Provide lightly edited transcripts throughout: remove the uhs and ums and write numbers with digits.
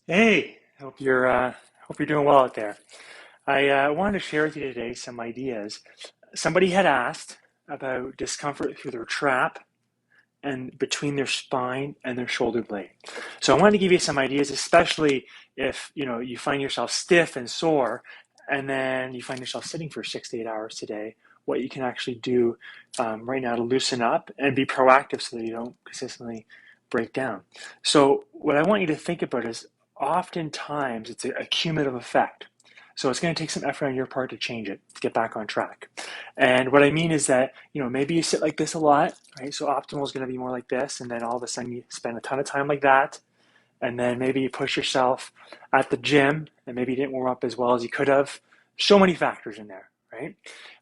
Hey, hope you're doing well out there. I wanted to share with you today some ideas. Somebody had asked about discomfort through their trap and between their spine and their shoulder blade. So I wanted to give you some ideas, especially if you find yourself stiff and sore, and then you find yourself sitting for 6 to 8 hours today. What you can actually do right now to loosen up and be proactive so that you don't consistently break down. So what I want you to think about is oftentimes it's a cumulative effect. So it's going to take some effort on your part to change it, to get back on track. And what I mean is that, maybe you sit like this a lot, right? So optimal is going to be more like this. And then all of a sudden you spend a ton of time like that. And then maybe you push yourself at the gym and maybe you didn't warm up as well as you could have. So many factors in there, right?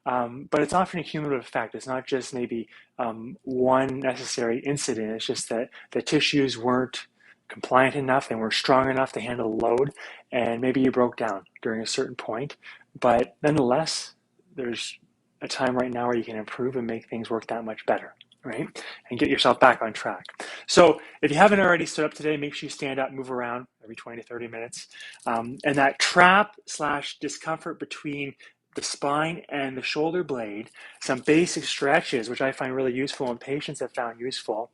But it's often a cumulative effect. It's not just maybe one necessary incident. It's just that the tissues weren't compliant enough, they weren't strong enough to handle the load, and maybe you broke down during a certain point. But nonetheless, there's a time right now where you can improve and make things work that much better, right? And get yourself back on track. So if you haven't already stood up today, make sure you stand up, move around every 20 to 30 minutes. And that trap slash discomfort between the spine and the shoulder blade, some basic stretches, which I find really useful and patients have found useful.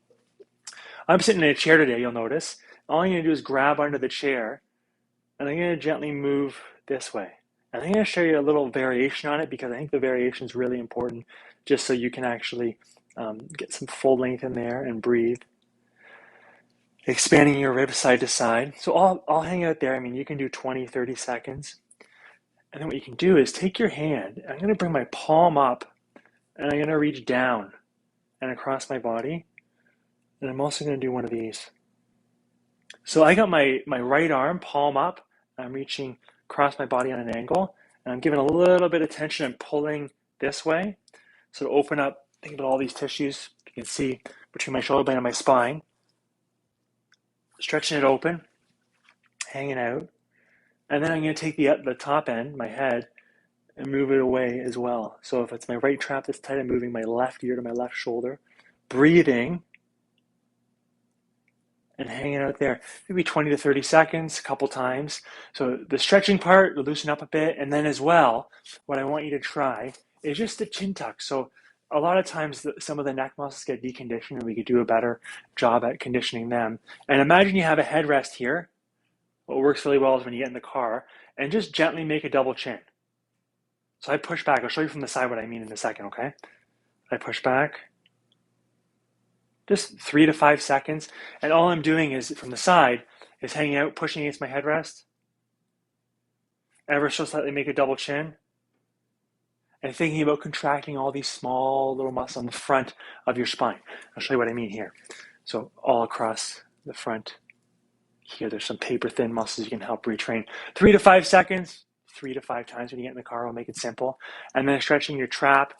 I'm sitting in a chair today, you'll notice. All I'm going to do is grab under the chair, and I'm going to gently move this way. And I'm going to show you a little variation on it because I think the variation is really important just so you can actually get some full length in there and breathe. Expanding your ribs side to side. So I'll hang out there. I mean, you can do 20, 30 seconds. And then what you can do is take your hand. I'm going to bring my palm up and I'm going to reach down and across my body. And I'm also going to do one of these. So I got my right arm palm up. I'm reaching across my body on an angle. And I'm giving a little bit of tension and pulling this way. So to open up, think about all these tissues you can see between my shoulder blade and my spine. Stretching it open, hanging out. And then I'm going to take the top end, my head, and move it away as well. So if it's my right trap that's tight, I'm moving my left ear to my left shoulder. Breathing and hanging out there, maybe 20 to 30 seconds, a couple times. So the stretching part, loosen up a bit. And then as well, what I want you to try is just the chin tuck. So a lot of times some of the neck muscles get deconditioned and we could do a better job at conditioning them. And imagine you have a headrest here. What works really well is when you get in the car and just gently make a double chin. So I push back. I'll show you from the side what I mean in a second, okay? I push back. Just 3 to 5 seconds. And all I'm doing is, from the side, is hanging out, pushing against my headrest. Ever so slightly make a double chin. And thinking about contracting all these small little muscles on the front of your spine. I'll show you what I mean here. So all across the front here, there's some paper thin muscles you can help retrain. 3 to 5 seconds, 3 to 5 times when you get in the car. We'll make it simple. And then stretching your trap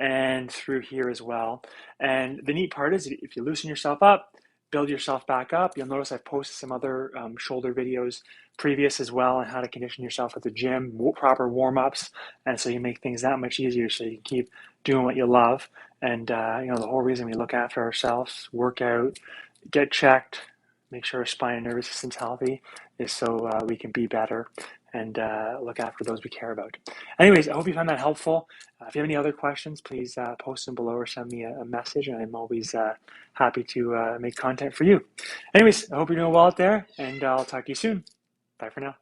and through here as well. And the neat part is if you loosen yourself up, build yourself back up. You'll notice I've posted some other shoulder videos previous as well on how to condition yourself at the gym, proper warm-ups. And so you make things that much easier so you can keep doing what you love. And the whole reason we look after ourselves, work out, get checked, make sure our spine and nervous system's healthy is so we can be better and look after those we care about. Anyways, I hope you found that helpful. If you have any other questions, please post them below or send me a message, and I'm always happy to make content for you. Anyways, I hope you're doing well out there, and I'll talk to you soon. Bye for now.